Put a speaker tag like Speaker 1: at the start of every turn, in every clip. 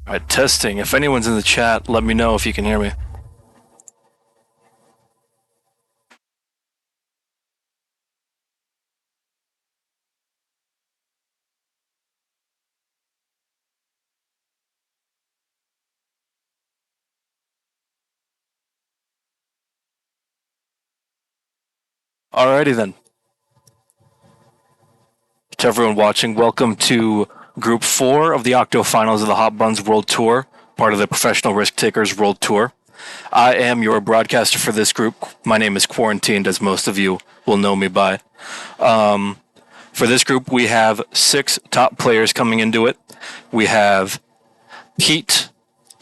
Speaker 1: Alright, testing. If anyone's in the chat, let me know if you can hear me. Alrighty then. To everyone watching, welcome to Group 4 of the Octofinals of the Hotbunz World Tour, part of the Professional Risk Takers World Tour. I am your broadcaster for this group. My name is Quarantined, as most of you will know me by. For this group, we have 6 top players coming into it. We have Pete,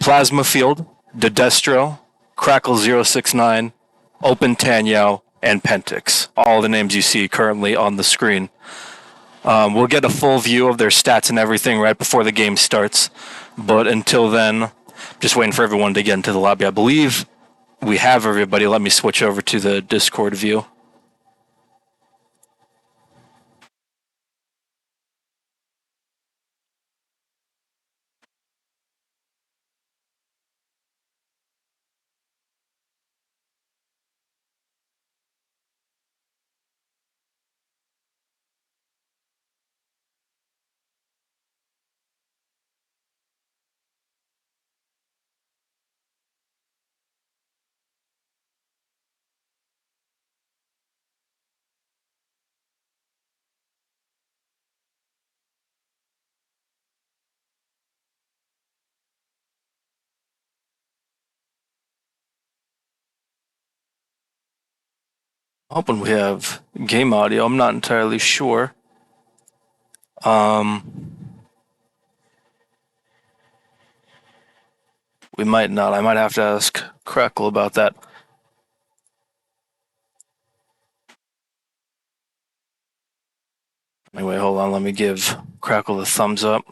Speaker 1: Plasma Field, Dedestro, Crackle069, Open Tanyao, and Pentix. All the names you see currently on the screen. We'll get a full view of their stats and everything right before the game starts. But until then, just waiting for everyone to get into the lobby. I believe we have everybody. Let me switch over to the Discord view. Hoping we have game audio. I'm not entirely sure. We might not. I might have to ask Crackle about that. Anyway, hold on. Let me give Crackle the thumbs up.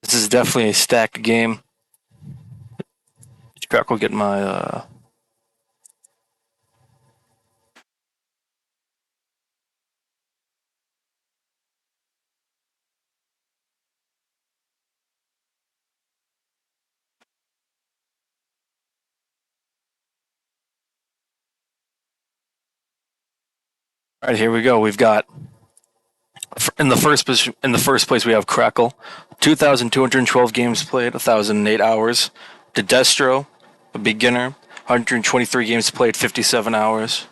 Speaker 1: This is definitely a stacked game. Crackle get my All right, here we go. We've got in the first place we have Crackle, 2,212 games played, 1,008 hours. Dedestro, a beginner, 123 games played, 57 hours.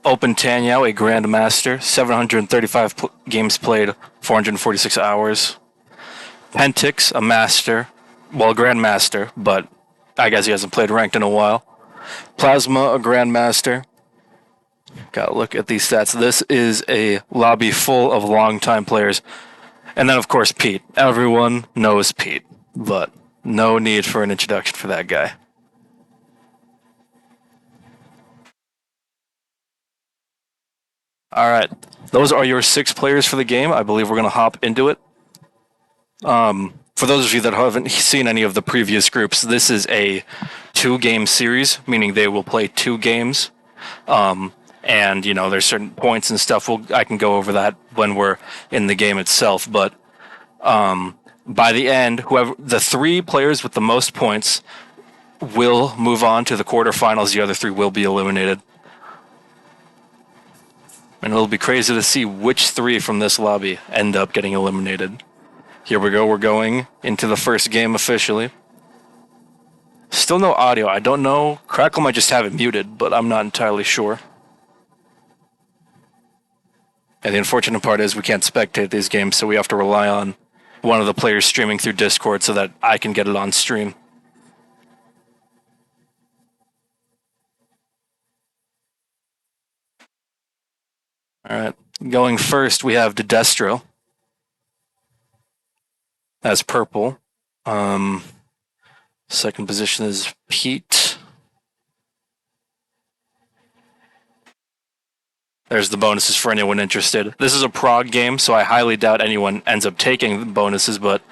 Speaker 1: Open Tanyao, a grandmaster, 735 games played, 446 hours. Pentix, a master, well, grandmaster, but I guess he hasn't played ranked in a while. Plasma, a grandmaster. Gotta look at these stats. This is a lobby full of longtime players. And then, of course, Pete. Everyone knows Pete, but no need for an introduction for that guy. All right. Those are your 6 players for the game. I believe we're going to hop into it. For those of you that haven't seen any of the previous groups, this is a 2-game series, meaning they will play 2 games. And, you know, there's certain points and stuff. I can go over that when we're in the game itself. But By the end, whoever the three players with the most points will move on to the quarterfinals. The other three will be eliminated. And it'll be crazy to see which three from this lobby end up getting eliminated. Here we go. We're going into the first game officially. Still no audio. I don't know. Crackle might just have it muted, but I'm not entirely sure. And the unfortunate part is we can't spectate these games, so we have to rely on one of the players streaming through Discord so that I can get it on stream. All right. Going first, we have Dedestro. That's purple. Second position is Pete. There's the bonuses for anyone interested. This is a prog game, so I highly doubt anyone ends up taking the bonuses, but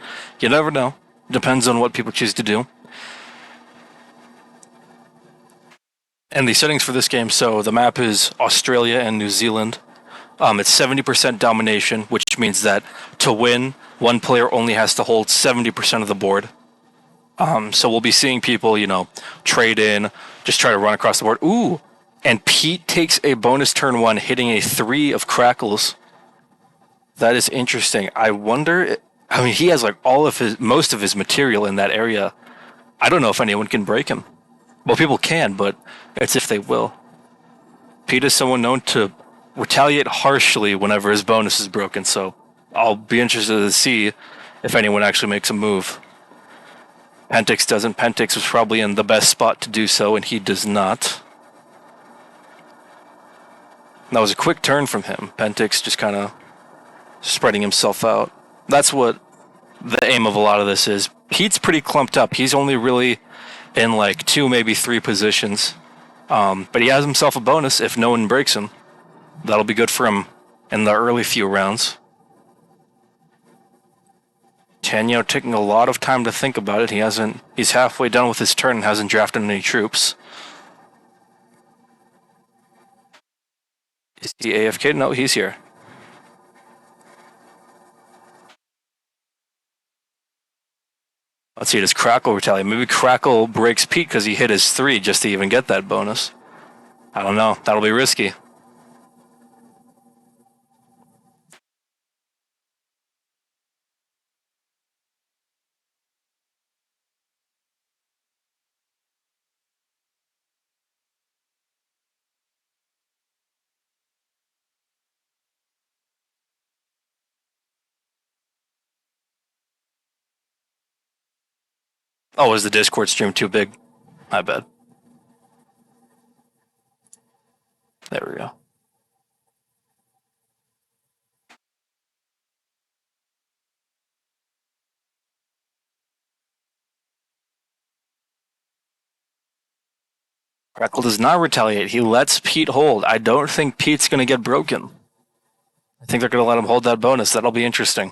Speaker 1: you never know. Depends on what people choose to do. And the settings for this game, so the map is Australia and New Zealand. It's 70% domination, which means that to win, one player only has to hold 70% of the board. So we'll be seeing people, trade in, just try to run across the board. Ooh! And Pete takes a bonus turn 1, hitting a 3 of crackles. That is interesting. I wonder. He has like most of his material in that area. I don't know if anyone can break him. Well, people can, but it's if they will. Pete is someone known to retaliate harshly whenever his bonus is broken, so I'll be interested to see if anyone actually makes a move. Pentix doesn't. Pentix was probably in the best spot to do so, and he does not. That was a quick turn from him. Pentix just kind of spreading himself out. That's what the aim of a lot of this is. Pete's pretty clumped up. He's only really in like 2, maybe 3 positions. But he has himself a bonus if no one breaks him. That'll be good for him in the early few rounds. Tanyao taking a lot of time to think about it. He's halfway done with his turn and hasn't drafted any troops. Is he AFK? No, he's here. Let's see, does Crackle retaliate? Maybe Crackle breaks Pete because he hit his 3 just to even get that bonus. I don't know. That'll be risky. Oh, is the Discord stream too big? My bad. There we go. Crackle does not retaliate. He lets Pete hold. I don't think Pete's going to get broken. I think they're going to let him hold that bonus. That'll be interesting.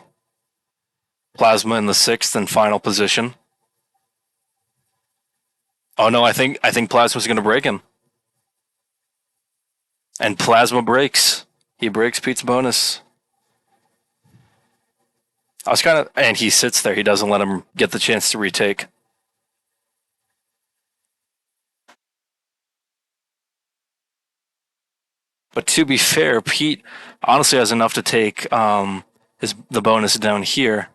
Speaker 1: Plasma in the 6th and final position. Oh no, I think Plasma's going to break him. And Plasma breaks. He breaks Pete's bonus. And he sits there. He doesn't let him get the chance to retake. But to be fair, Pete honestly has enough to take the bonus down here.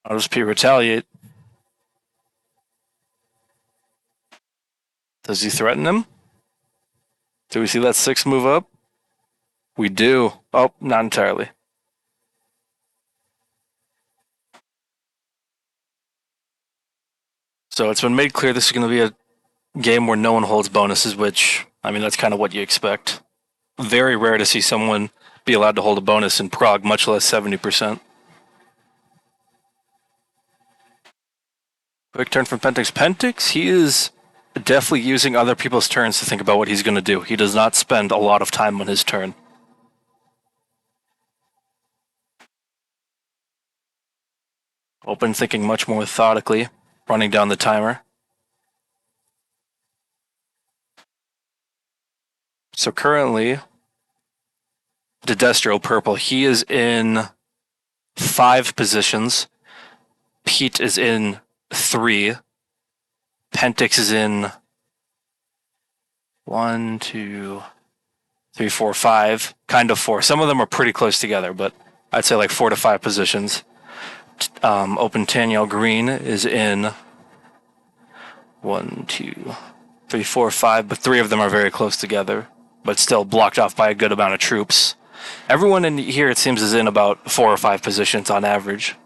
Speaker 1: How does Pete retaliate? Does he threaten him? Do we see that 6 move up? We do. Oh, not entirely. So it's been made clear this is going to be a game where no one holds bonuses, which, that's kind of what you expect. Very rare to see someone be allowed to hold a bonus in Prague, much less 70%. Quick turn from Pentix. Pentix, he is definitely using other people's turns to think about what he's going to do. He does not spend a lot of time on his turn. Open thinking much more methodically, running down the timer. So currently, Destro purple, he is in 5 positions. Pete is in 3. Pentix is in 1, 2, 3, 4, 5. Kind of 4. Some of them are pretty close together, but I'd say like 4 to 5 positions. Open Tanyao green is in 1, 2, 3, 4, 5, but 3 of them are very close together, but still blocked off by a good amount of troops. Everyone in here, it seems, is in about 4 or 5 positions on average.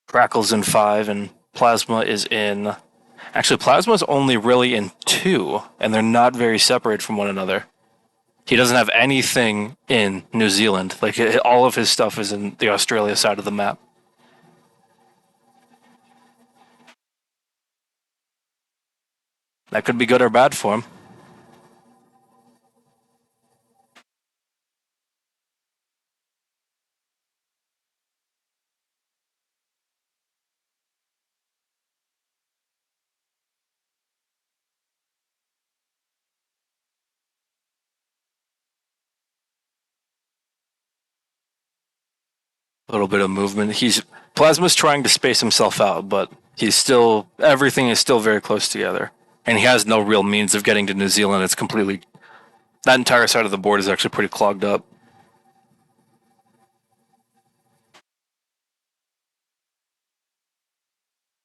Speaker 1: Crackle's in 5, and Plasma is in... Actually, Plasma's only really in 2, and they're not very separate from one another. He doesn't have anything in New Zealand. Like, all of his stuff is in the Australia side of the map. That could be good or bad for him. A little bit of movement. Plasma's trying to space himself out, but everything is still very close together. And he has no real means of getting to New Zealand. It's completely... That entire side of the board is actually pretty clogged up.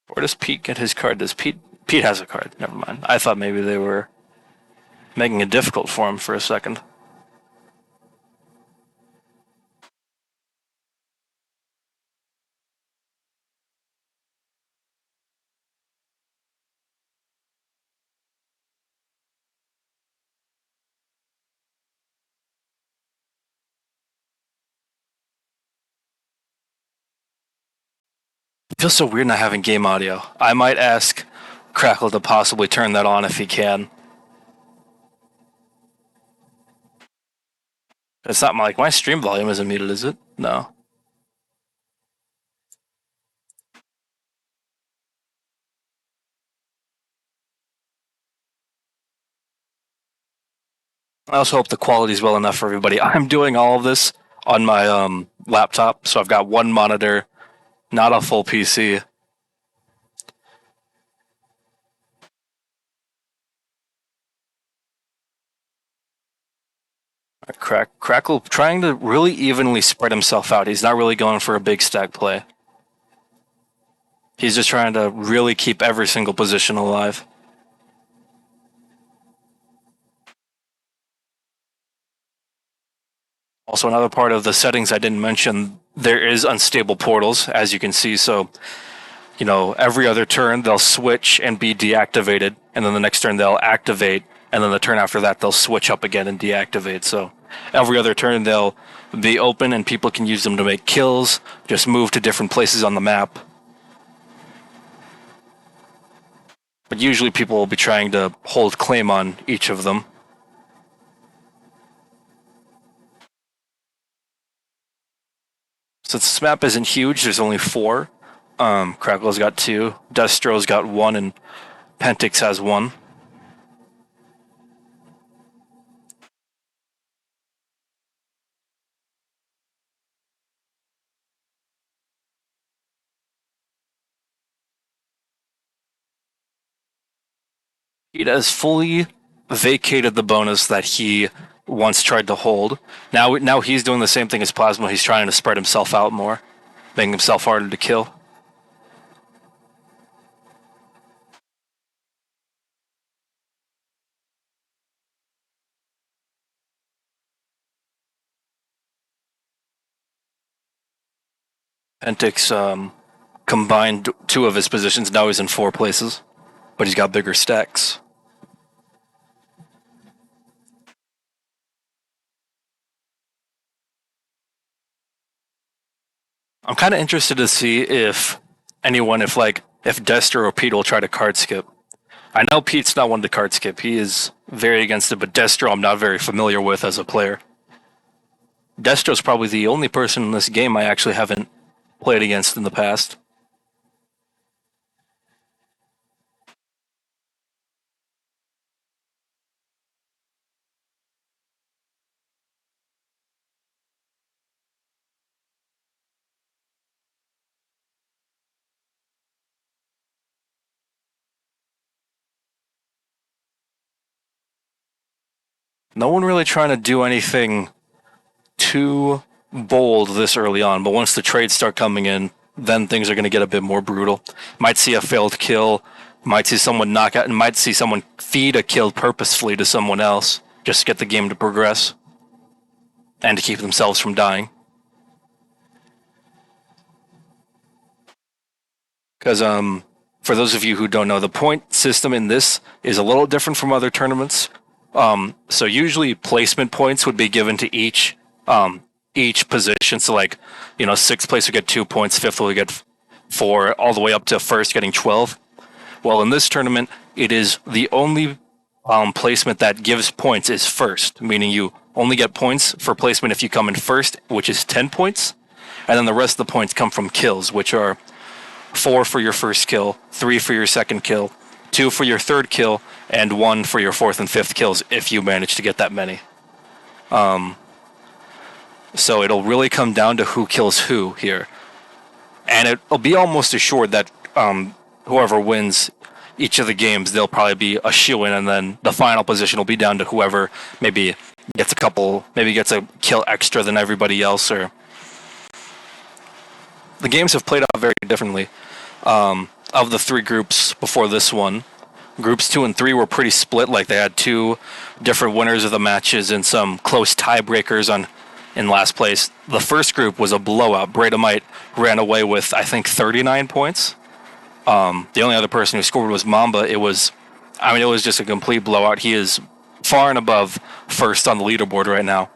Speaker 1: Where does Pete get his card? Pete has a card. Never mind. I thought maybe they were making it difficult for him for a second. It feels so weird not having game audio. I might ask Crackle to possibly turn that on if he can. It's not like my stream volume isn't muted, is it? No. I also hope the quality's well enough for everybody. I'm doing all of this on my laptop, so I've got one monitor, not a full PC. Crackle trying to really evenly spread himself out. He's not really going for a big stack play. He's just trying to really keep every single position alive. Also, another part of the settings I didn't mention, there is unstable portals, as you can see. So, every other turn they'll switch and be deactivated, and then the next turn they'll activate, and then the turn after that they'll switch up again and deactivate. So every other turn they'll be open and people can use them to make kills, just move to different places on the map. But usually people will be trying to hold claim on each of them. Since this map isn't huge, there's only 4. Crackle's got 2, Destro's got 1, and Pentix has 1. He has fully vacated the bonus that he once tried to hold. Now he's doing the same thing as Plasma. He's trying to spread himself out more, making himself harder to kill. Pentix combined 2 of his positions. Now he's in 4 places, but he's got bigger stacks. I'm kind of interested to see if Destro or Pete will try to card skip. I know Pete's not one to card skip. He is very against it, but Destro I'm not very familiar with as a player. Destro's probably the only person in this game I actually haven't played against in the past. No one really trying to do anything too bold this early on, but once the trades start coming in, then things are going to get a bit more brutal. Might see a failed kill, might see someone knock out, and might see someone feed a kill purposefully to someone else just to get the game to progress and to keep themselves from dying. Because for those of you who don't know, the point system in this is a little different from other tournaments. So usually placement points would be given to each position. So like, sixth place would get 2 points, fifth would get 4, all the way up to first getting 12. Well, in this tournament, it is the only placement that gives points is first, meaning you only get points for placement if you come in first, which is 10 points, and then the rest of the points come from kills, which are 4 for your first kill, 3 for your second kill, 2 for your third kill, and 1 for your fourth and fifth kills if you manage to get that many. So it'll really come down to who kills who here. And it'll be almost assured that whoever wins each of the games, they'll probably be a shoo-in, and then the final position will be down to whoever maybe gets a kill extra than everybody else, or the games have played out very differently. Of the 3 groups before this one, groups 2 and 3 were pretty split. Like they had 2 different winners of the matches and some close tiebreakers in last place. The first group was a blowout. Braydomite ran away with, I think, 39 points. The only other person who scored was Mamba. It was just a complete blowout. He is far and above first on the leaderboard right now.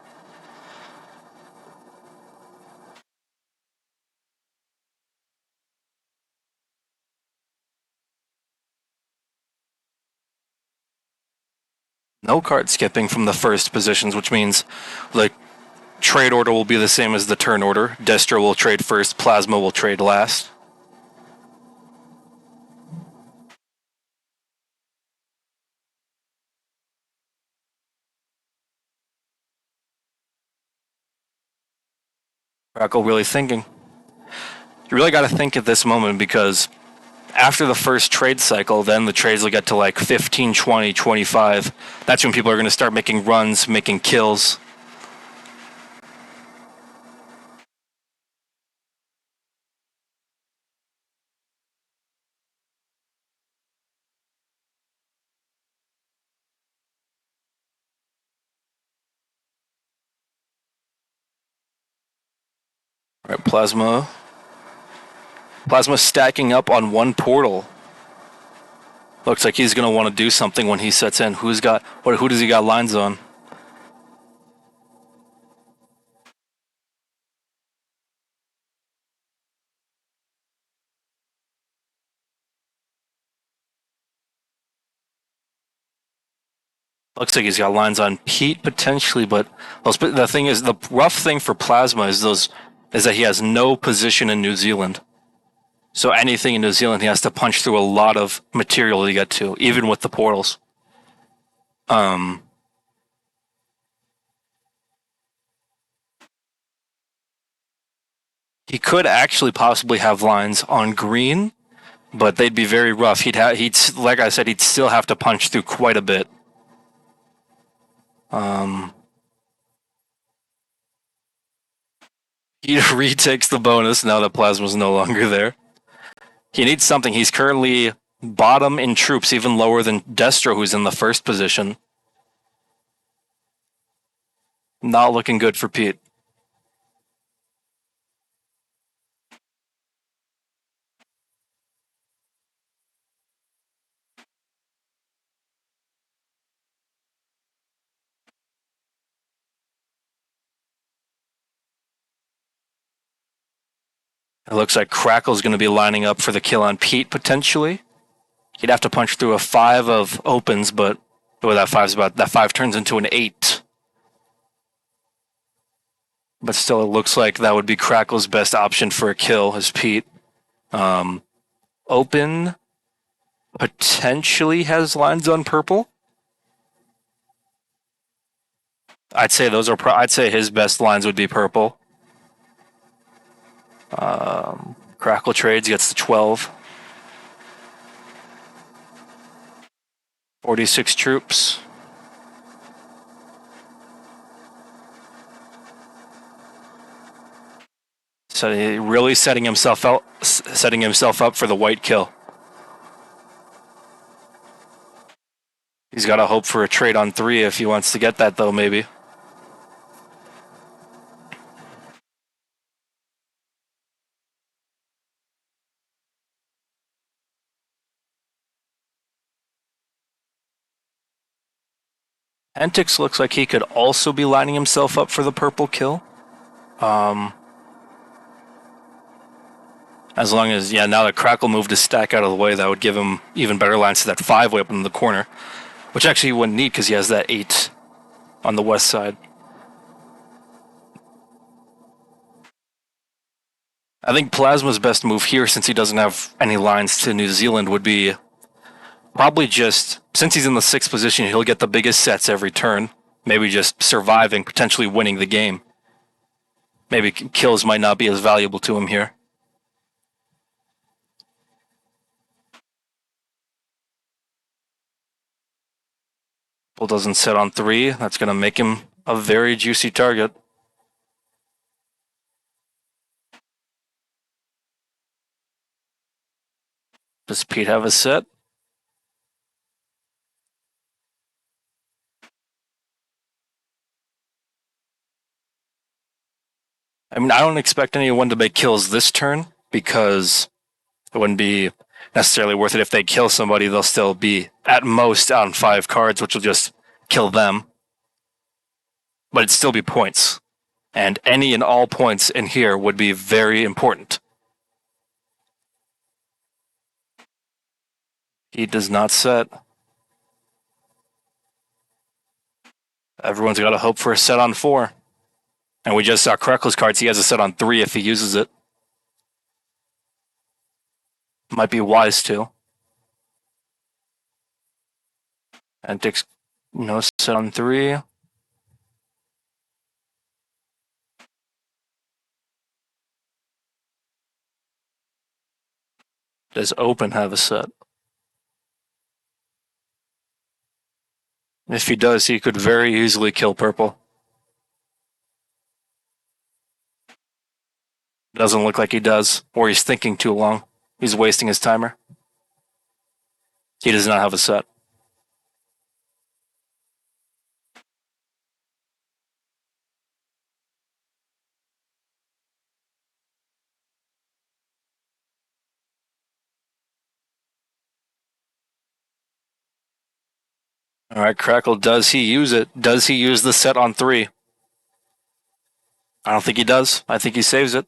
Speaker 1: No card skipping from the first positions, which means the trade order will be the same as the turn order. Destro will trade first, Plasma will trade last. Crackle really thinking. You really got to think at this moment, because after the first trade cycle, then the trades will get to like 15, 20, 25. That's when people are going to start making runs, making kills. All right, Plasma stacking up on one portal. Looks like he's going to want to do something when he sets in. Who does he got lines on? Looks like he's got lines on Pete potentially, but the thing is, the rough thing for Plasma is that he has no position in New Zealand. So anything in New Zealand, he has to punch through a lot of material to get to, even with the portals. He could actually possibly have lines on green, but they'd be very rough. He'd like I said, he'd still have to punch through quite a bit. He retakes the bonus now that Plasma's no longer there. He needs something. He's currently bottom in troops, even lower than Destro, who's in the first position. Not looking good for Pete. It looks like Crackle's going to be lining up for the kill on Pete, potentially. He'd have to punch through a 5 of opens, but that 5 turns into an 8. But still, it looks like that would be Crackle's best option for a kill, is Pete. Open potentially has lines on purple. I'd say those are. I'd say his best lines would be purple. Crackle trades, gets the 12. 46 troops. So he really setting himself up for the white kill. He's got to hope for a trade on 3 if he wants to get that, though, maybe. Pentix looks like he could also be lining himself up for the purple kill. As long as, now that Crackle moved his stack out of the way, that would give him even better lines to that 5 way up in the corner, which actually he wouldn't need because he has that 8 on the west side. I think Plasma's best move here, since he doesn't have any lines to New Zealand, would be probably just, since he's in the 6th position, he'll get the biggest sets every turn. Maybe just surviving, potentially winning the game. Maybe kills might not be as valuable to him here. Bull doesn't set on 3. That's going to make him a very juicy target. Does Pete have a set? I mean, I don't expect anyone to make kills this turn because it wouldn't be necessarily worth it. If they kill somebody, they'll still be at most on 5 cards, which will just kill them. But it'd still be points. And any and all points in here would be very important. He does not set. Everyone's got to hope for a set on 4. And we just saw Crackle's cards. He has a set on 3 if he uses it. Might be wise to. And Dick's no set on 3. Does Open have a set? If he does, he could very easily kill purple. Doesn't look like he does, or he's thinking too long. He's wasting his timer. He does not have a set. All right, Crackle, does he use it? Does he use the set on 3? I don't think he does. I think he saves it.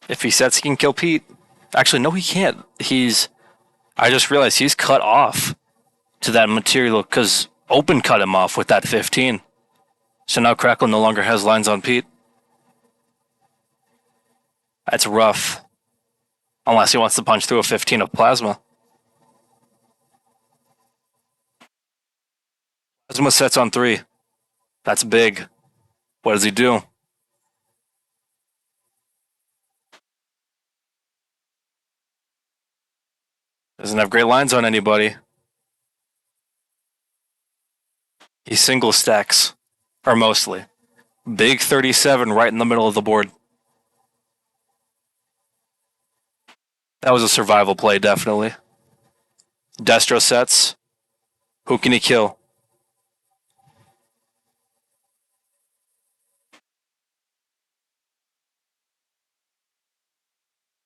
Speaker 1: If he sets, he can kill Pete. Actually, no, he can't. I just realized he's cut off to that material because Open cut him off with that 15. So now Crackle no longer has lines on Pete. That's rough. Unless he wants to punch through a 15 of Plasma. Plasma sets on 3. That's big. What does he do? Doesn't have great lines on anybody. He single stacks. Or mostly. Big 37 right in the middle of the board. That was a survival play, definitely. Destro sets. Who can he kill?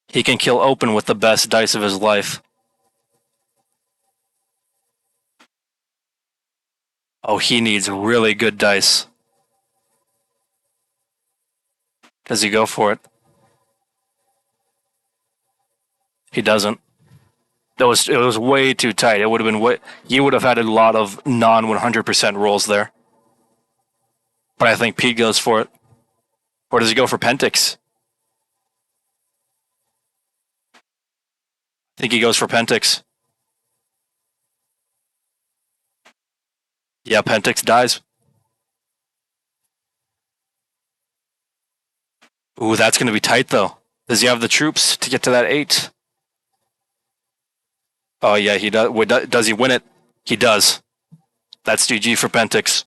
Speaker 1: He can kill Open with the best dice of his life. Oh, he needs really good dice. Does he go for it? He doesn't. It was way too tight. It would have been he would have had a lot of non 100% rolls there. but I think Pete goes for it. Or does he go for Pentix? I think he goes for Pentix. Yeah, Pentix dies. Ooh, that's going to be tight, though. Does he have the troops to get to that 8? Oh, yeah, he does. Wait, does he win it? He does. That's GG for Pentix.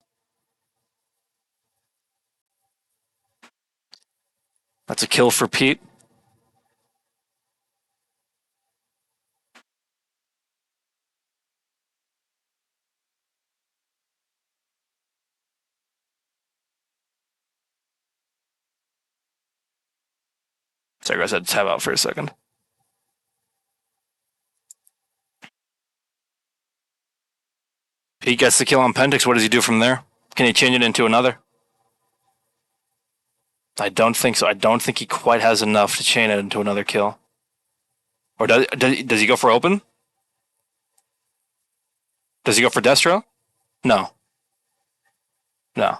Speaker 1: That's a kill for Pete. Sorry, guys, I had to tab out for a second. Pete gets the kill on Pentix. What does he do from there? Can he change it into another? I don't think so. I don't think he quite has enough to chain it into another kill. Or does he go for open? Does he go for Destro? No. No.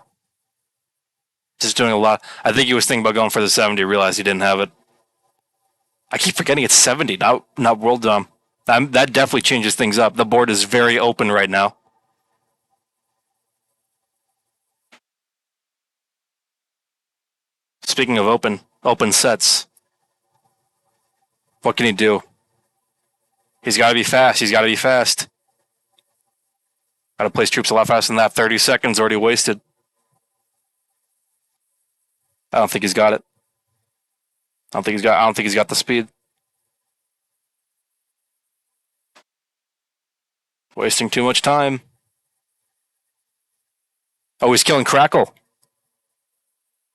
Speaker 1: Just doing a lot. I think he was thinking about going for the 70, realized he didn't have it. I keep forgetting it's 70, not World Dom. That definitely changes things up. The board is very open right now. Speaking of open sets, what can he do? He's got to be fast. He's got to be fast. Got to place troops a lot faster than that. 30 seconds already wasted. I don't think he's got it. I don't think he's got the speed. Wasting too much time. Oh, he's killing Crackle.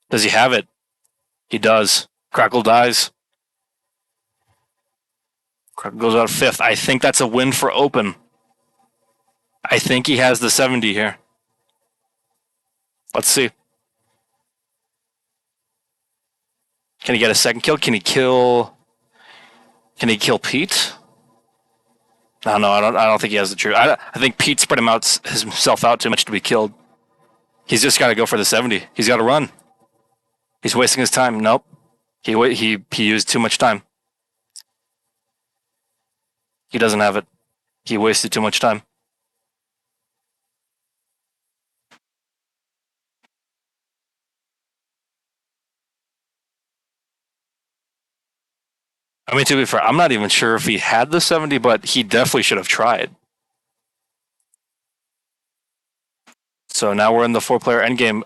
Speaker 1: Does he have it? He does. Crackle dies. Crackle goes out 5th. I think that's a win for Open. I think he has the 70 here. Let's see. Can he get a second kill? Can he kill Pete? No, I don't think he has the truth. I think Pete spread himself out too much to be killed. He's just got to go for the 70. He's got to run. He's wasting his time. Nope. He used too much time. He doesn't have it. He wasted too much time. I mean, to be fair, I'm not even sure if he had the 70, but he definitely should have tried. So now we're in the 4-player endgame.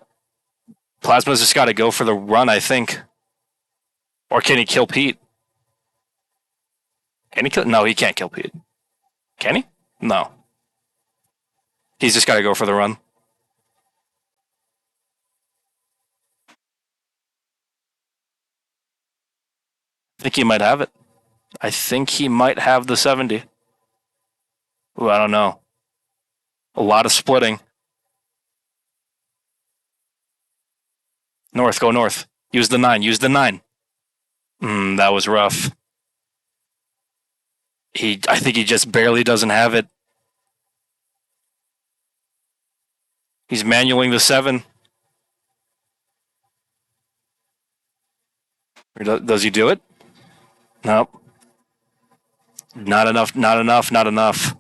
Speaker 1: Plasma's just got to go for the run, I think. Or can he kill Pete? Can he kill? No, he can't kill Pete. Can he? No. He's just got to go for the run. I think he might have it. I think he might have the 70. Ooh, I don't know. A lot of splitting. North, go north. Use the 9. Use the 9. That was rough. I think he just barely doesn't have it. He's manualing the 7. Does he do it? Nope. Not enough. Not enough. Not enough.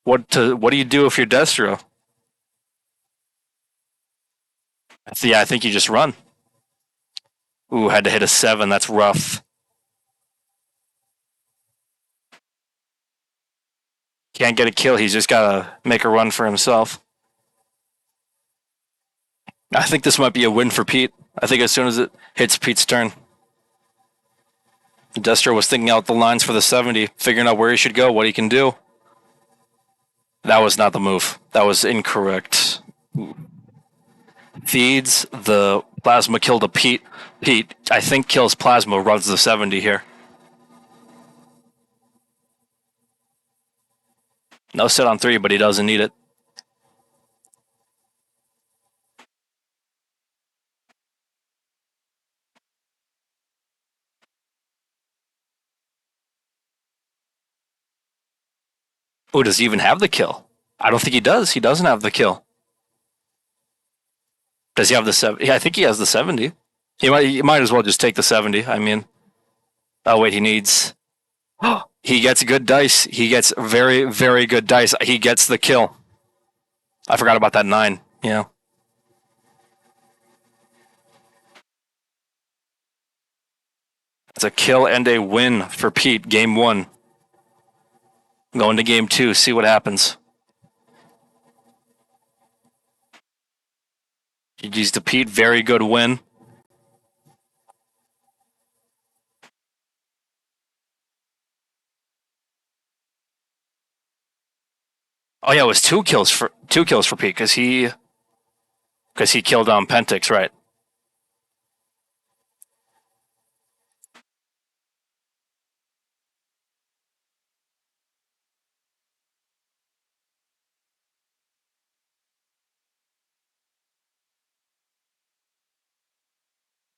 Speaker 1: What do you do if you're Destro? Yeah, I think you just run. Ooh, had to hit a 7. That's rough. Can't get a kill. He's just got to make a run for himself. I think this might be a win for Pete. I think as soon as it hits Pete's turn, Destro was thinking out the lines for the 70, figuring out where he should go, what he can do. That was not the move. That was incorrect. Feeds the Plasma kill to Pete. Pete, I think, kills Plasma, runs the 70 here. No set on 3, but he doesn't need it. Oh, does he even have the kill? I don't think he does. He doesn't have the kill. Does he have the 70? Yeah, I think he has the 70. He might as well just take the 70. I mean, oh wait, he needs. He gets good dice. He gets very, very good dice. He gets the kill. I forgot about that 9. Yeah. It's a kill and a win for Pete. Game 1. Going to game 2. See what happens. GG's to Pete. Very good win. Oh yeah, it was 2 kills for Pete because he killed Pentix, right?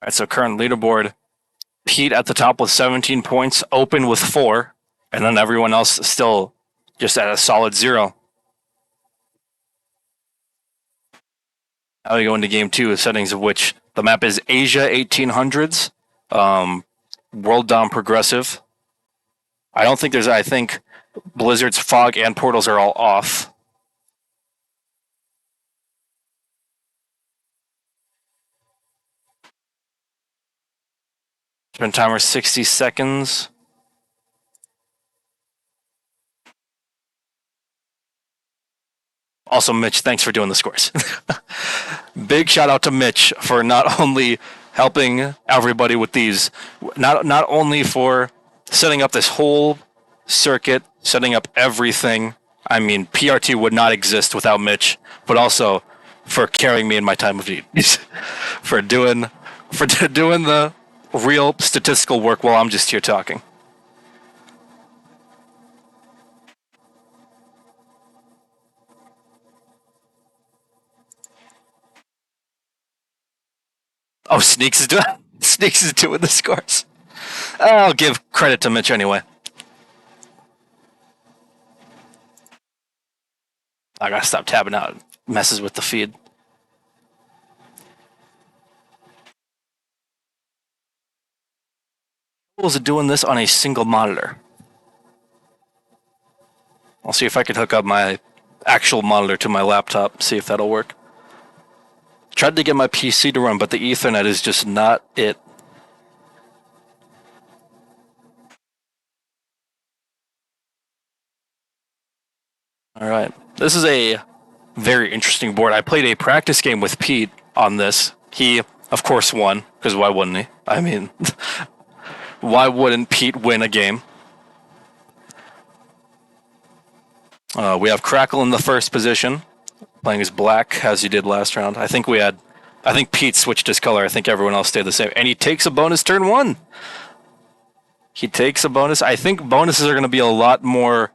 Speaker 1: All right, so current leaderboard: Pete at the top with 17 points, Open with 4, and then everyone else still just at a solid 0. Now we go into game 2, settings of which the map is Asia 1800s, World Dom Progressive. I don't think I think Blizzard's fog and portals are all off. Spin timer 60 seconds. Also, Mitch, thanks for doing the scores. Big shout out to Mitch for not only helping everybody with these, not only for setting up this whole circuit, setting up everything. I mean, PRT would not exist without Mitch, but also for carrying me in my time of need, for doing the real statistical work while I'm just here talking. Oh, Sneaks is doing Sneaks is doing the scores. I'll give credit to Mitch anyway. I gotta stop tabbing out. It messes with the feed. Was it doing this on a single monitor? I'll see if I can hook up my actual monitor to my laptop, see if that'll work. Tried to get my PC to run, but the Ethernet is just not it. All right. This is a very interesting board. I played a practice game with Pete on this. He, of course, won, because why wouldn't he? I mean, why wouldn't Pete win a game? We have Crackle in the first position, playing as black as he did last round. I think Pete switched his color. I think everyone else stayed the same. And he takes a bonus turn 1. He takes a bonus. I think bonuses are going to be a lot more.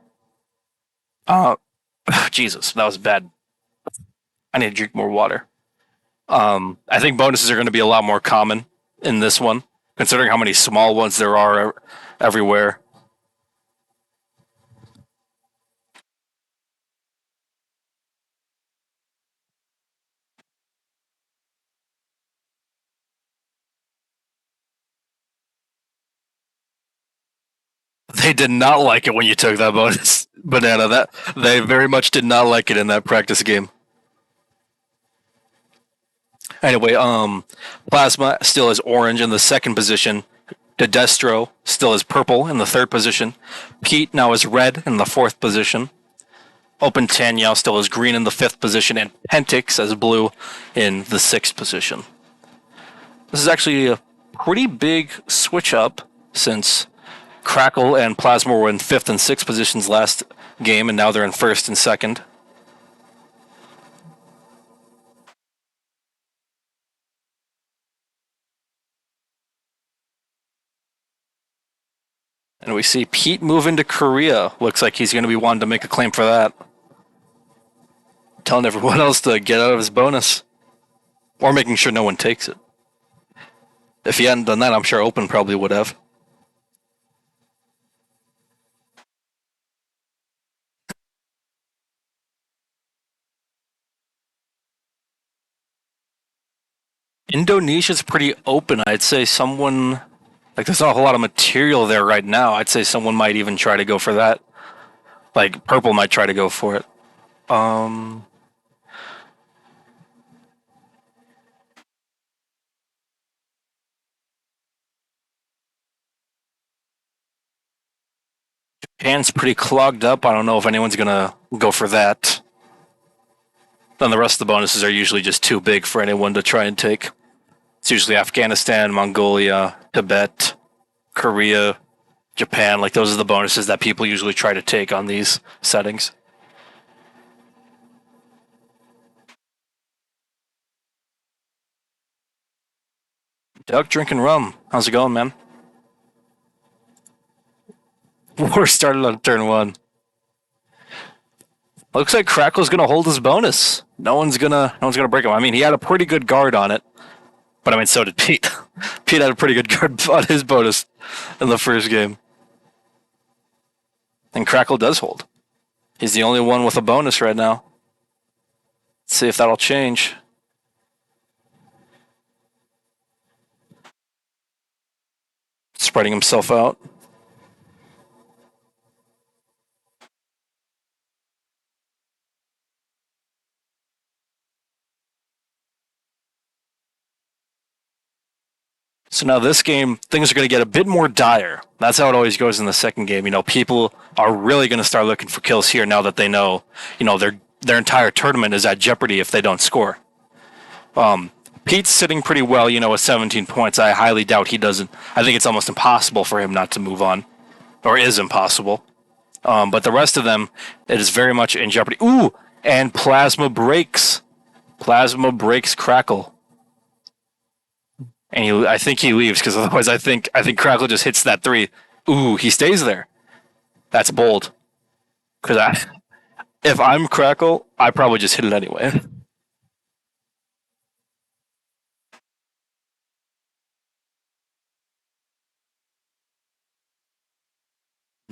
Speaker 1: Jesus, that was bad. I need to drink more water. I think bonuses are going to be a lot more common in this one, considering how many small ones there are everywhere. They did not like it when you took that bonus, Banana. That they very much did not like it in that practice game. Anyway, Plasma still is orange in the second position. Dedestro still is purple in the third position. Pete now is red in the fourth position. Open Tanyao still is green in the fifth position, and Pentix as blue in the sixth position. This is actually a pretty big switch up since Crackle and Plasma were in fifth and sixth positions last game, and now they're in first and second. And we see Pete move into Korea. Looks like he's going to be wanting to make a claim for that. Telling everyone else to get out of his bonus. Or making sure no one takes it. If he hadn't done that, I'm sure Open probably would have. Indonesia's pretty open. I'd say someone like there's not a whole lot of material there right now. I'd say someone might even try to go for that. Like purple might try to go for it. Um, Japan's pretty clogged up. I don't know if anyone's gonna go for that. Then the rest of the bonuses are usually just too big for anyone to try and take. It's usually Afghanistan, Mongolia, Tibet, Korea, Japan. Like those are the bonuses that people usually try to take on these settings. Duck drinking rum. How's it going, man? War started on turn one. Looks like Crackle's gonna hold his bonus. No one's gonna break him. I mean, he had a pretty good guard on it, but I mean, so did Pete. Pete had a pretty good guard on his bonus in the first game, and Crackle does hold. He's the only one with a bonus right now. Let's see if that'll change. Spreading himself out. So now this game, things are going to get a bit more dire. That's how it always goes in the second game. You know, people are really going to start looking for kills here now that they know, their entire tournament is at jeopardy if they don't score. Pete's sitting pretty well, with 17 points. I highly doubt he doesn't. I think it's almost impossible for him not to move on, or is impossible. But the rest of them, it is very much in jeopardy. Ooh, and Plasma breaks. Plasma breaks Crackle. And I think he leaves because otherwise, I think Crackle just hits that three. Ooh, he stays there. That's bold. Because if I'm Crackle, I probably just hit it anyway.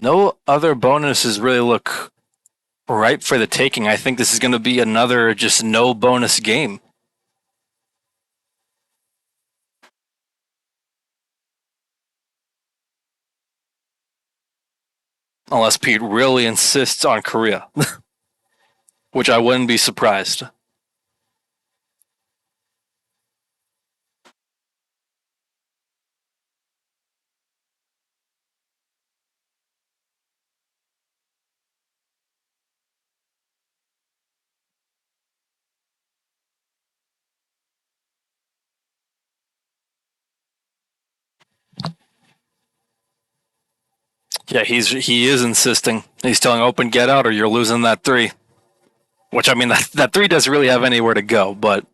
Speaker 1: No other bonuses really look ripe for the taking. I think this is going to be another just no bonus game. Unless Pete really insists on Korea, which I wouldn't be surprised. Yeah, he is insisting. He's telling Open get out or you're losing that three. Which I mean that three doesn't really have anywhere to go, but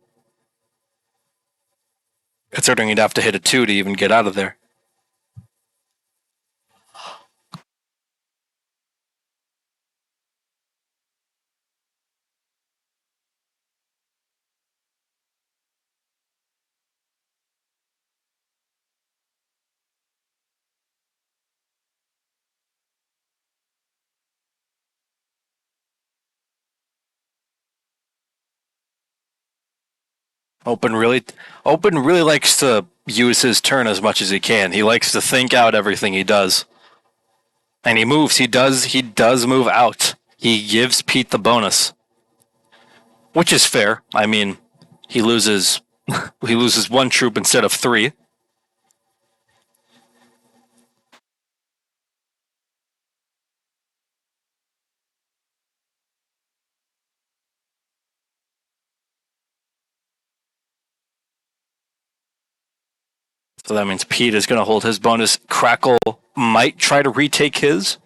Speaker 1: considering he'd have to hit a two to even get out of there. Open really Open really likes to use his turn as much as he can. He likes to think out everything he does. And he moves. He does move out. He gives Pete the bonus. Which is fair. I mean, he loses he loses one troop instead of three. So that means Pete is going to hold his bonus. Crackle might try to retake his.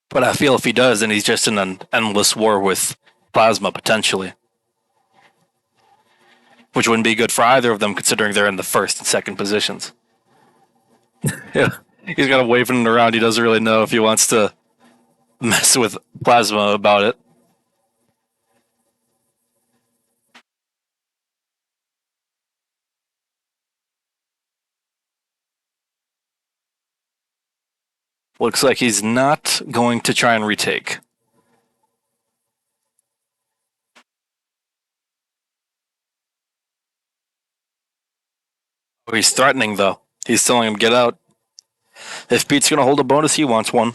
Speaker 1: But I feel if he does, then he's just in an endless war with Plasma, potentially. Which wouldn't be good for either of them, considering they're in the first and second positions. Yeah. He's got him waving it around. He doesn't really know if he wants to mess with Plasma about it. Looks like he's not going to try and retake. Oh, he's threatening, though. He's telling him, get out. If Pete's going to hold a bonus, he wants one.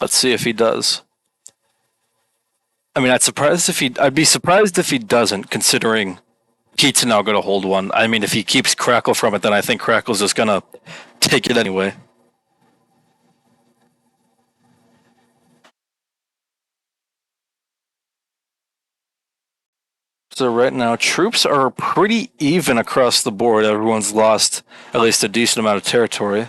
Speaker 1: Let's see if he does. I mean, I'd be surprised if he doesn't, considering Pete's now going to hold one. I mean, if he keeps Crackle from it, then I think Crackle's just going to take it anyway. So right now, troops are pretty even across the board. Everyone's lost at least a decent amount of territory.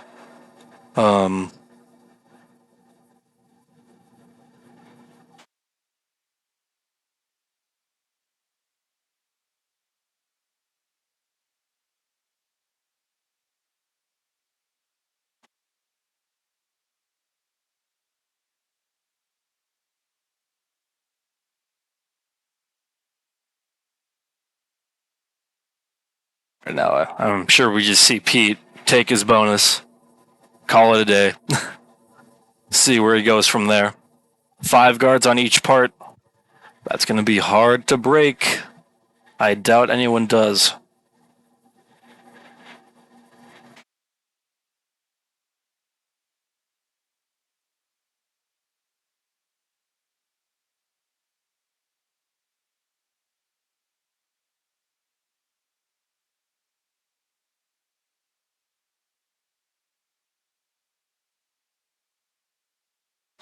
Speaker 1: Right now, I'm sure we just see Pete take his bonus, call it a day, see where he goes from there. 5 guards on each part. That's going to be hard to break. I doubt anyone does.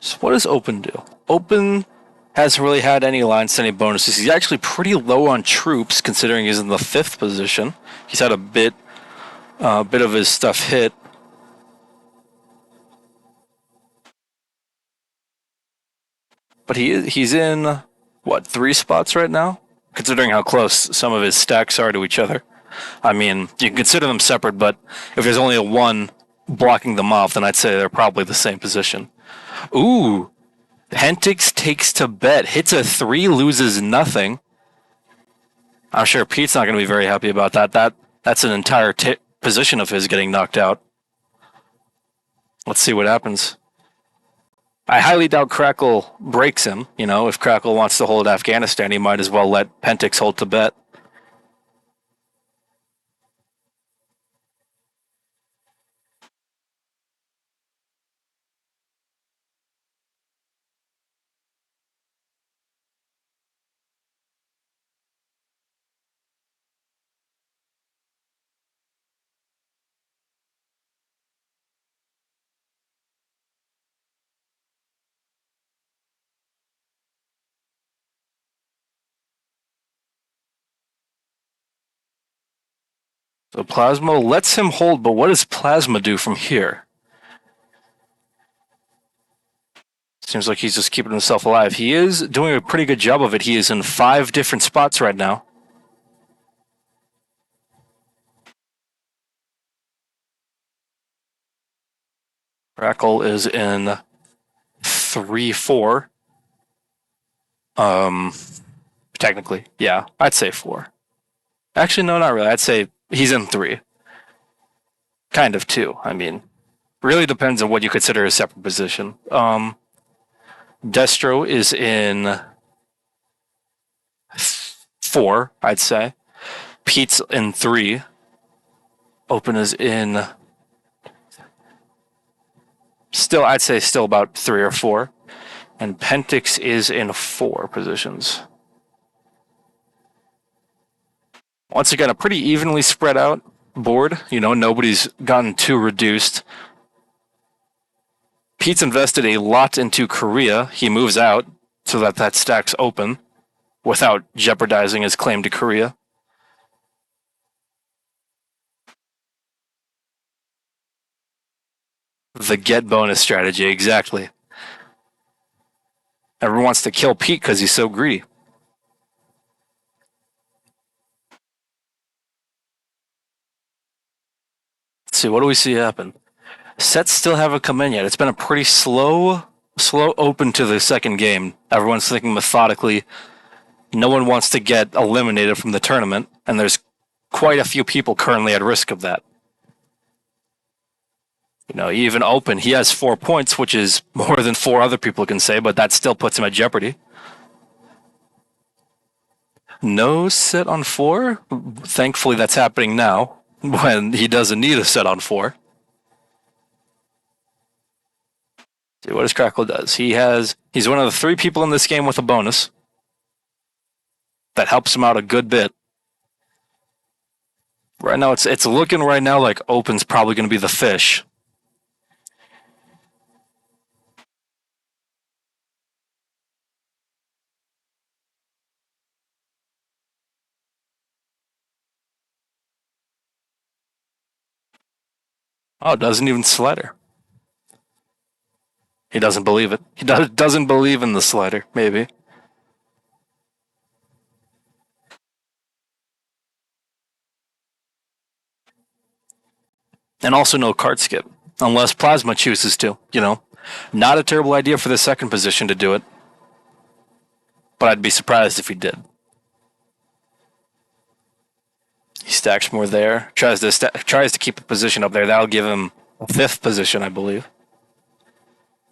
Speaker 1: So what does Open do? Open hasn't really had any lines to any bonuses. He's actually pretty low on troops, considering he's in the 5th position. He's had a bit of his stuff hit. But he's in, what, 3 spots right now? Considering how close some of his stacks are to each other. I mean, you can consider them separate, but if there's only a 1 blocking them off, then I'd say they're probably the same position. Ooh, Pentix takes to bet, hits a 3, loses nothing. I'm sure Pete's not going to be very happy about that. That's an entire position of his getting knocked out. Let's see what happens. I highly doubt Crackle breaks him. You know, if Crackle wants to hold Afghanistan, he might as well let Pentix hold Tibet. So Plasma lets him hold, but what does Plasma do from here? Seems like he's just keeping himself alive. He is doing a pretty good job of it. He is in 5 different spots right now. Crackle is in 3, 4. Technically, yeah, I'd say 4. Actually, no, not really. I'd say he's in 3. Kind of 2. I mean, really depends on what you consider a separate position. Destro is in 4, I'd say. Pete's in 3. Open is in still, I'd say still about 3 or 4. And Pentix is in 4 positions. Once again, a pretty evenly spread out board. You know, nobody's gotten too reduced. Pete's invested a lot into Korea. He moves out so that stack's open without jeopardizing his claim to Korea. The get bonus strategy, exactly. Everyone wants to kill Pete because he's so greedy. Let's see, what do we see happen? Sets still haven't come in yet. It's been a pretty slow open to the second game. Everyone's thinking methodically. No one wants to get eliminated from the tournament, and there's quite a few people currently at risk of that. You know, even Open, he has 4 points, which is more than 4 other people can say, but that still puts him at jeopardy. No set on 4. Thankfully, that's happening now when he doesn't need a set on 4. See what his Crackle does. He's one of the 3 people in this game with a bonus. That helps him out a good bit. Right now, it's looking right now like Open's probably going to be the fish. Oh, doesn't even slider. He doesn't believe it. He doesn't believe in the slider, maybe. And also no card skip, unless Plasma chooses to, Not a terrible idea for the second position to do it, but I'd be surprised if he did. He stacks more there, tries to keep a position up there. That'll give him a 5th position, I believe.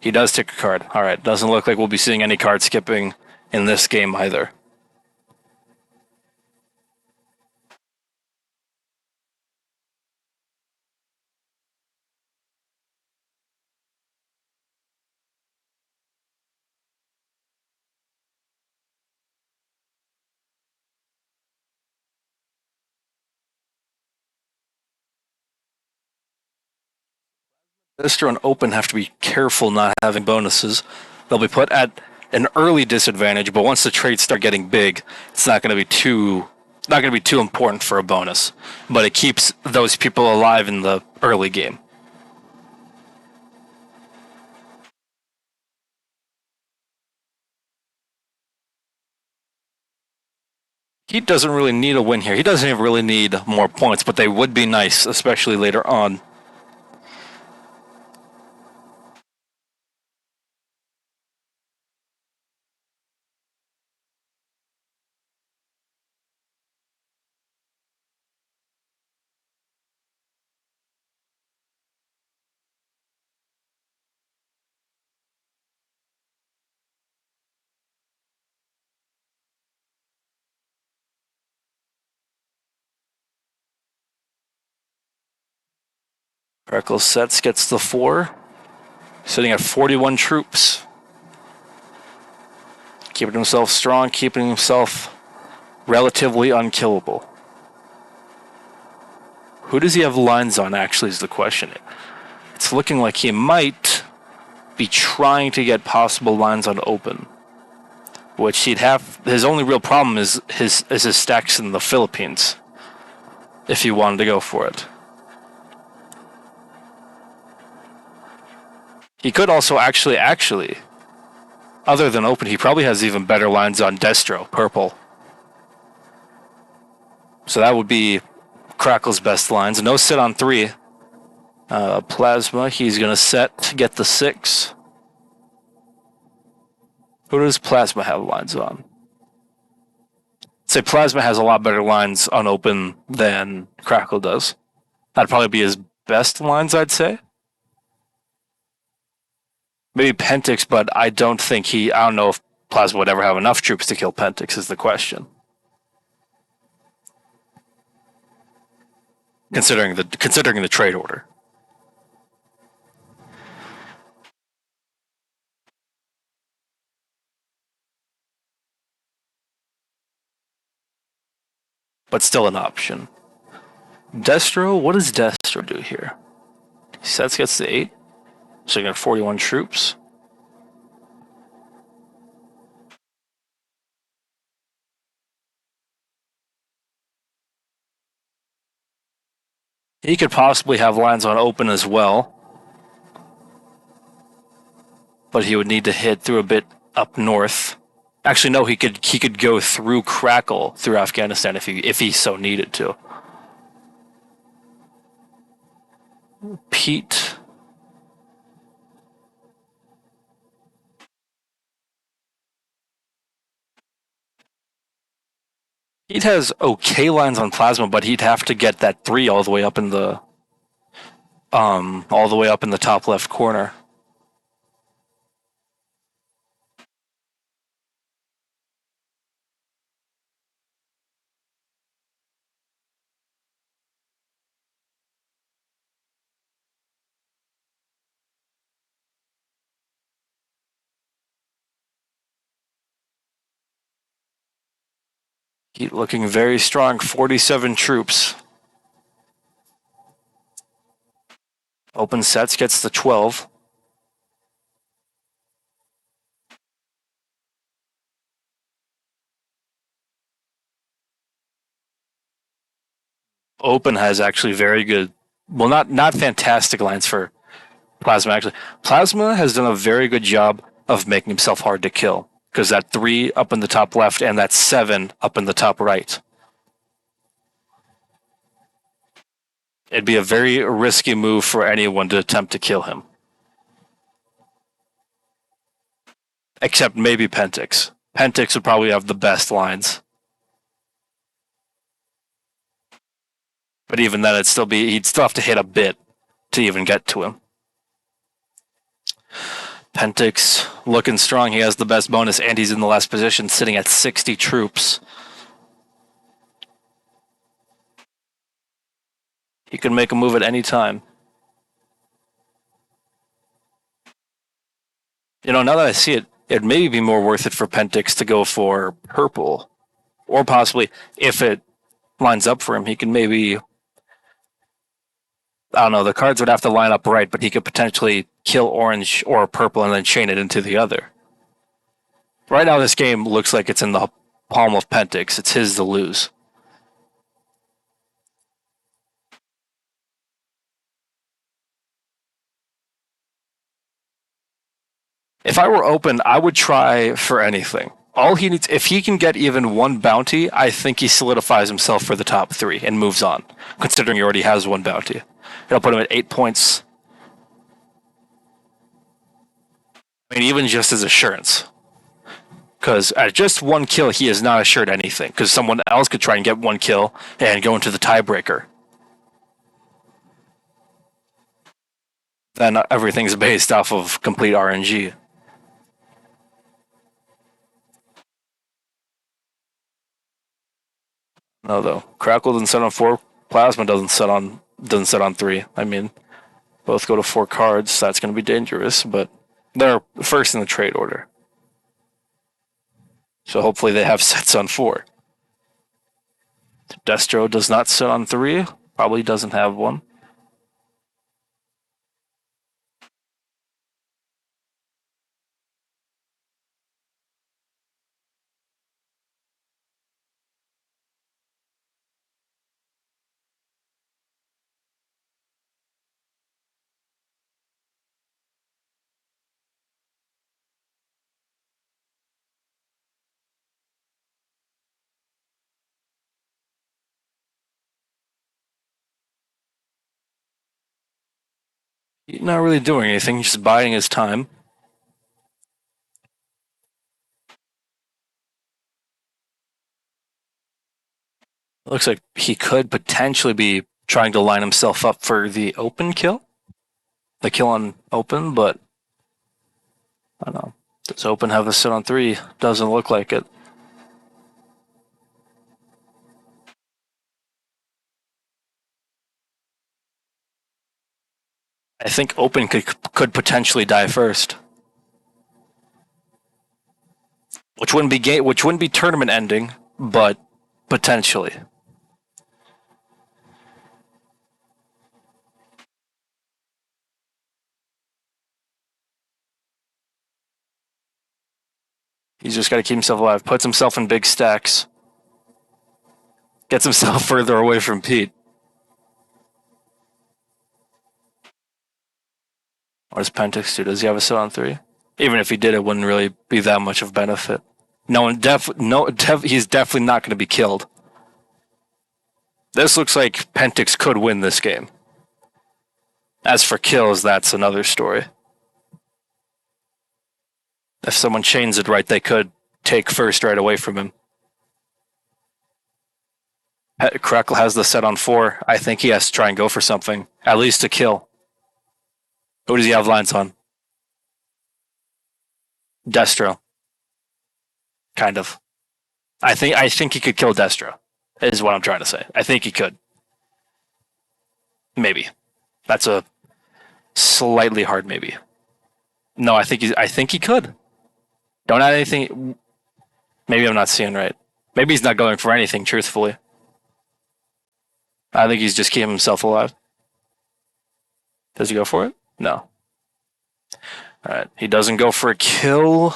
Speaker 1: He does take a card. All right, doesn't look like we'll be seeing any card skipping in this game either. Lister and Open have to be careful not having bonuses. They'll be put at an early disadvantage, but once the trades start getting big, it's not going to be too important for a bonus. But it keeps those people alive in the early game. He doesn't really need a win here. He doesn't even really need more points, but they would be nice, especially later on. Freckles sets, gets the 4. Sitting at 41 troops. Keeping himself strong, keeping himself relatively unkillable. Who does he have lines on, actually, is the question. It's looking like he might be trying to get possible lines on Open. Which he'd have. His only real problem is his stacks in the Philippines. If he wanted to go for it. He could also actually, other than Open, he probably has even better lines on Destro, purple. So that would be Crackle's best lines. No sit on 3. Plasma, he's going to set, get the 6. Who does Plasma have lines on? I'd say Plasma has a lot better lines on Open than Crackle does. That'd probably be his best lines, I'd say. Maybe Pentix, but I don't know if Plasma would ever have enough troops to kill Pentix is the question. Considering the trade order. But still an option. Destro, what does Destro do here? He sets, gets the 8. So you got 41 troops. He could possibly have lines on Open as well. But he would need to hit through a bit up north. Actually, no, he could go through Crackle through Afghanistan if he so needed to. Pete. Pete has okay lines on Plasma, but he'd have to get that 3 all the way up in the top left corner. Looking very strong, 47 troops. Open sets gets the 12. Open has actually very good, well, not fantastic lines for Plasma, actually. Plasma has done a very good job of making himself hard to kill, because that 3 up in the top left and that 7 up in the top right. It'd be a very risky move for anyone to attempt to kill him. Except maybe Pentix. Pentix would probably have the best lines. But even then, he'd still have to hit a bit to even get to him. Pentix looking strong. He has the best bonus, and he's in the last position, sitting at 60 troops. He can make a move at any time. Now that I see it, it'd maybe be more worth it for Pentix to go for purple. Or possibly, if it lines up for him, he can maybe... I don't know, the cards would have to line up right, but he could potentially kill orange or purple and then chain it into the other. Right now, this game looks like it's in the palm of Pentix. It's his to lose. If I were open, I would try for anything. All he needs, if he can get even one bounty, I think he solidifies himself for the top 3 and moves on, considering he already has one bounty. It'll put him at 8 points. I mean, even just as assurance. Because at just 1 kill, he is not assured anything, because someone else could try and get 1 kill and go into the tiebreaker. Then everything's based off of complete RNG. No, though. Crackle doesn't set on 4. Plasma doesn't set on 3. I mean, both go to 4 cards. That's going to be dangerous, but they're first in the trade order. So hopefully they have sets on 4. Destro does not sit on 3. Probably doesn't have one. He's not really doing anything, he's just biding his time. Looks like he could potentially be trying to line himself up for the open kill. The kill on open, but I don't know. Does open have the sit on 3? Doesn't look like it. I think open could potentially die first. Which wouldn't be tournament ending, but potentially. He's just got to keep himself alive. Puts himself in big stacks. Gets himself further away from Pete. What does Pentix do? Does he have a sit on 3? Even if he did, it wouldn't really be that much of benefit. He's definitely not going to be killed. This looks like Pentix could win this game. As for kills, that's another story. If someone chains it right, they could take first right away from him. Crackle has the set on 4. I think he has to try and go for something. At least a kill. Who does he have lines on? Destro. Kind of. I think he could kill Destro, is what I'm trying to say. I think he could. Maybe. That's a slightly hard maybe. No, I think he could. Don't add anything. Maybe I'm not seeing right. Maybe he's not going for anything, truthfully. I think he's just keeping himself alive. Does he go for it? No. Alright, he doesn't go for a kill.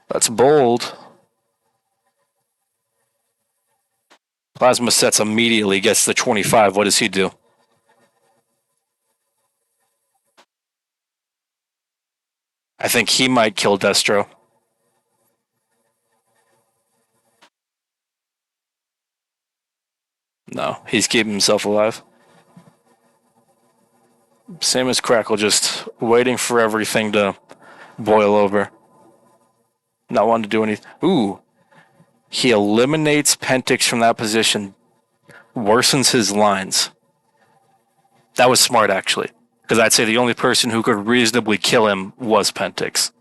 Speaker 1: That's bold. Plasma sets immediately, gets the 25. What does he do? I think he might kill Destro. No, he's keeping himself alive. Same as Crackle, just waiting for everything to boil over. Not wanting to do anything. Ooh. He eliminates Pentix from that position. Worsens his lines. That was smart, actually. Because I'd say the only person who could reasonably kill him was Pentix.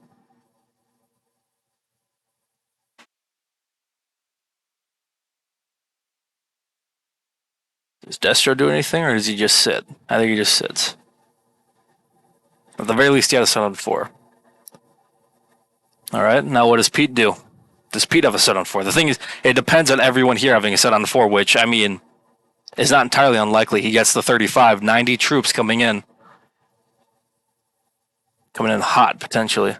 Speaker 1: Does Destro do anything, or does he just sit? I think he just sits. At the very least, he had a set on 4. Alright, now what does Pete do? Does Pete have a set on 4? The thing is, it depends on everyone here having a set on 4, which, I mean, is not entirely unlikely. He gets the 35, 90 troops coming in. Coming in hot, potentially.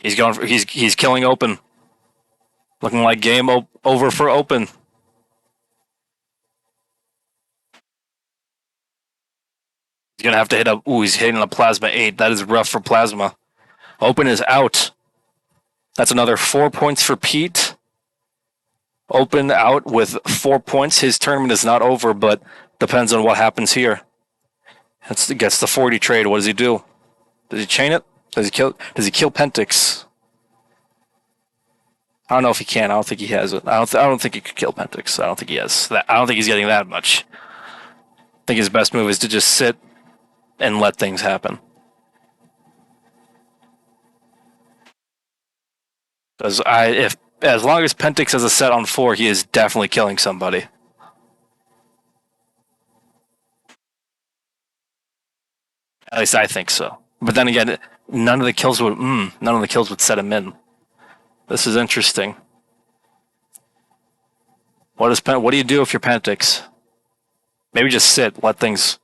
Speaker 1: He's going for, he's killing Open. Looking like game over for Open. He's gonna have to hit a. Ooh, he's hitting a Plasma 8. That is rough for Plasma. Open is out. That's another 4 points for Pete. Open out with 4 points. His tournament is not over, but depends on what happens here. Gets the 40 trade. What does he do? Does he chain it? Does he kill Pentix? I don't know if he can. I don't think he has it. I don't think he could kill Pentix. I don't think he has that. I don't think he's getting that much. I think his best move is to just sit and let things happen. Because as long as Pentix has a set on 4, he is definitely killing somebody. At least I think so. But then again, none of the kills would set him in. This is interesting. What do you do if you're Pentix? Maybe just sit, let things.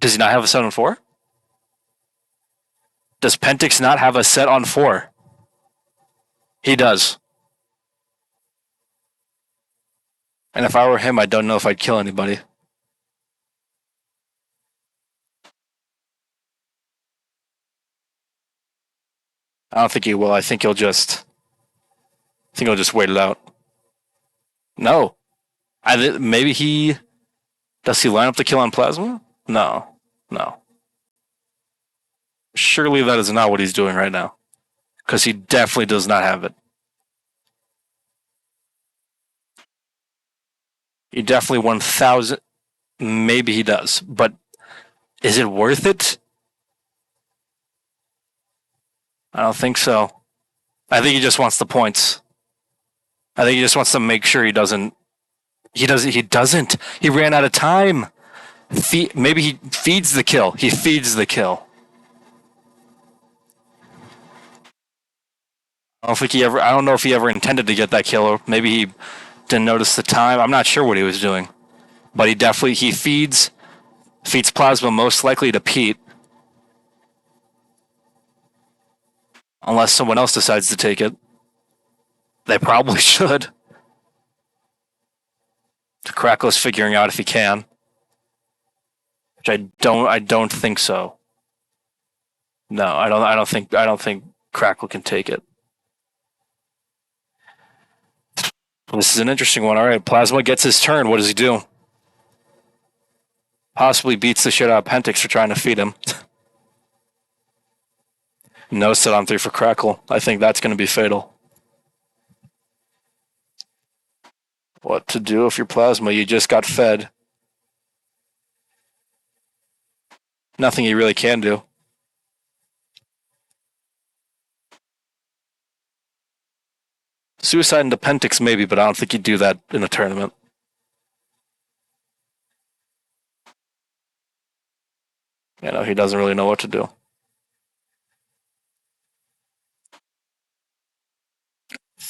Speaker 1: Does he not have a set on 4? Does Pentix not have a set on 4? He does. And if I were him, I don't know if I'd kill anybody. I don't think he will. I think he'll just wait it out. No. Maybe he. Does he line up the kill on Plasma? No. Surely that is not what he's doing right now. Because he definitely does not have it. He definitely 1,000. Maybe he does. But is it worth it? I don't think so. I think he just wants the points. I think he just wants to make sure he doesn't. He doesn't. He ran out of time. Maybe he feeds the kill. He feeds the kill. I don't know if he ever intended to get that kill, or maybe he didn't notice the time. I'm not sure what he was doing, but he feeds Plasma most likely to Pete, unless someone else decides to take it. They probably should. Crackle's figuring out if he can, which I don't think so. No, I don't think Crackle can take it. This is an interesting one. All right, Plasma gets his turn. What does he do? Possibly beats the shit out of Pentix for trying to feed him. No set on 3 for Crackle. I think that's going to be fatal. What to do if you're Plasma? You just got fed. Nothing you really can do. Suicide into Pentix maybe, but I don't think you'd do that in a tournament. You know, he doesn't really know what to do.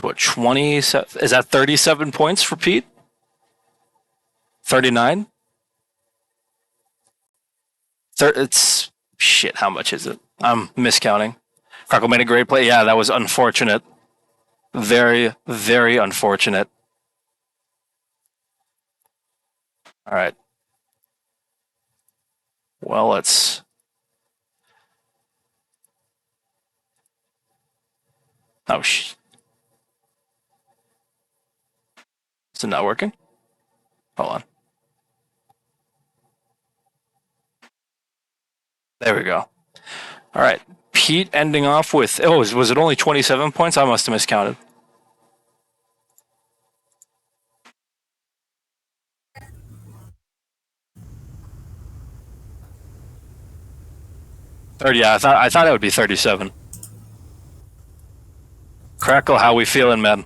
Speaker 1: What, 20? Is that 37 points for Pete? 39? It's shit. How much is it? I'm miscounting. Crackle made a great play. Yeah, that was unfortunate. Very, very unfortunate. All right. Well, let's. Oh, is it not working? Hold on. There we go. All right. Pete ending off with. Oh, was it only 27 points? I must have miscounted. 30. Yeah, I thought it would be 37. Crackle, how we feeling, man?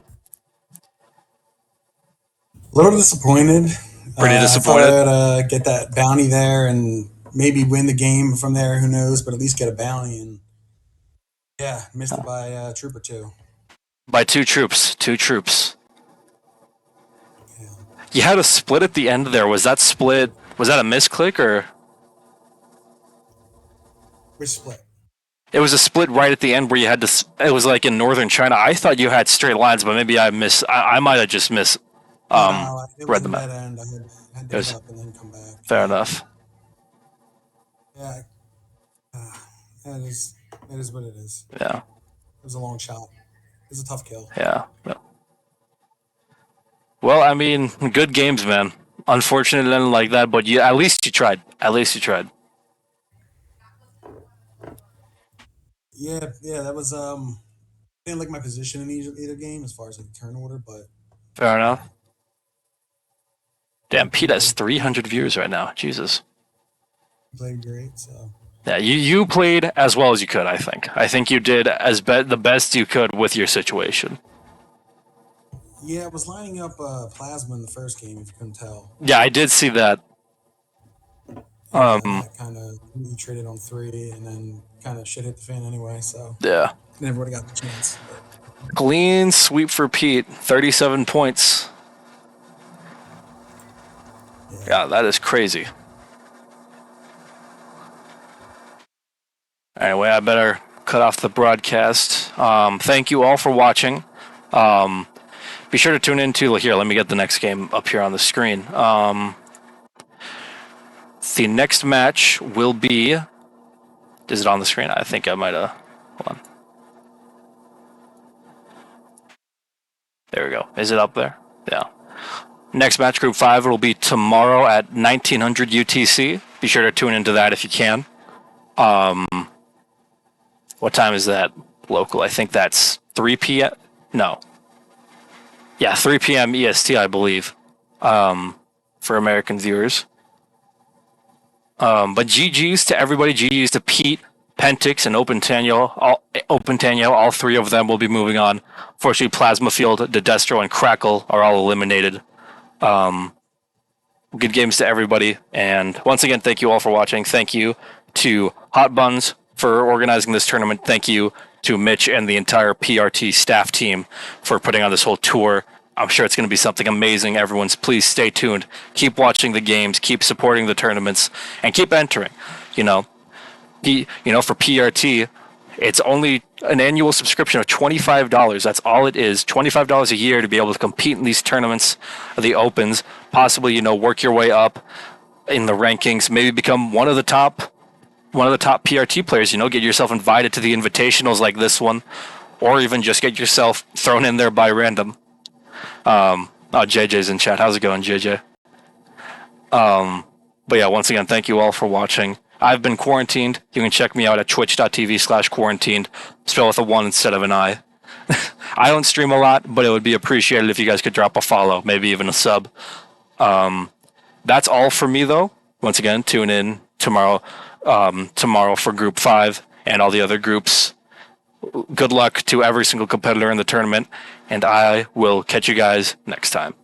Speaker 2: A little disappointed.
Speaker 1: Pretty
Speaker 2: I thought
Speaker 1: disappointed.
Speaker 2: I'd get that bounty there and maybe win the game from there. Who knows? But at least get a bounty. And yeah, missed it by a troop or two.
Speaker 1: By two troops. Two troops.
Speaker 2: Yeah.
Speaker 1: You had a split at the end there. Was that split? Was that a misclick or?
Speaker 2: Which split?
Speaker 1: It was a split right at the end where you had to. It was like in northern China. I thought you had straight lines, but maybe I might have just missed.
Speaker 2: No, it was
Speaker 1: Read
Speaker 2: a
Speaker 1: the map.
Speaker 2: dead end. I had to get up and then come back.
Speaker 1: Fair enough.
Speaker 2: Yeah, it is what it is.
Speaker 1: Yeah.
Speaker 2: It was a long shot. It was a tough kill.
Speaker 1: Yeah. Well, I mean, good games, man. Unfortunate and like that, but at least you tried. At least you tried.
Speaker 2: Yeah, that was I didn't like my position in either game as far as like turn order, but
Speaker 1: Fair enough. Damn, Pete has
Speaker 2: played,
Speaker 1: 300 viewers right now. Jesus.
Speaker 2: played great. So
Speaker 1: Yeah, you played as well as you could. I think. I think you did the best you could with your situation.
Speaker 2: yeah, I was lining up plasma in the first game. If you couldn't tell.
Speaker 1: Yeah, I did see that.
Speaker 2: Yeah, and that kind of we traded on 3, and then kind of shit hit the fan anyway. So
Speaker 1: Yeah.
Speaker 2: never would have got the chance.
Speaker 1: Clean sweep for Pete. 37 points. Yeah, that is crazy. Anyway, I better cut off the broadcast. Thank you all for watching. Be sure to tune in to here. Let me get the next game up here on the screen. The next match will be. Is it on the screen? I think I might have. Hold on. There we go. Is it up there? Yeah. Next match, Group 5, will be tomorrow at 1900 UTC. Be sure to tune into that if you can. What time is that local? I think that's 3 p.m. No. Yeah, 3 p.m. EST, I believe, for American viewers. But GG's to everybody. GG's to Pete, Pentix, and Open Tanyao. All 3 of them will be moving on. Fortunately, Plasma Field, Dedestro, and Crackle are all eliminated. Good games to everybody. And once again, thank you all for watching. Thank you to Hotbunz for organizing this tournament. Thank you to Mitch and the entire PRT staff team for putting on this whole tour. I'm sure it's going to be something amazing. Everyone's please stay tuned. Keep watching the games. Keep supporting the tournaments, and keep entering. For PRT, it's only an annual subscription of $25. That's all it is. $25 a year to be able to compete in these tournaments, the opens. Possibly, work your way up in the rankings. Maybe become one of the top PRT players. Get yourself invited to the invitationals like this one, or even just get yourself thrown in there by random. JJ's in chat. How's it going, JJ? But yeah, once again, thank you all for watching. I've been quarantined. You can check me out at twitch.tv/quarantined. Spell with a 1 instead of an I. I don't stream a lot, but it would be appreciated if you guys could drop a follow, maybe even a sub. That's all for me, though. Once again, tune in tomorrow for Group 5 and all the other groups. Good luck to every single competitor in the tournament, and I will catch you guys next time.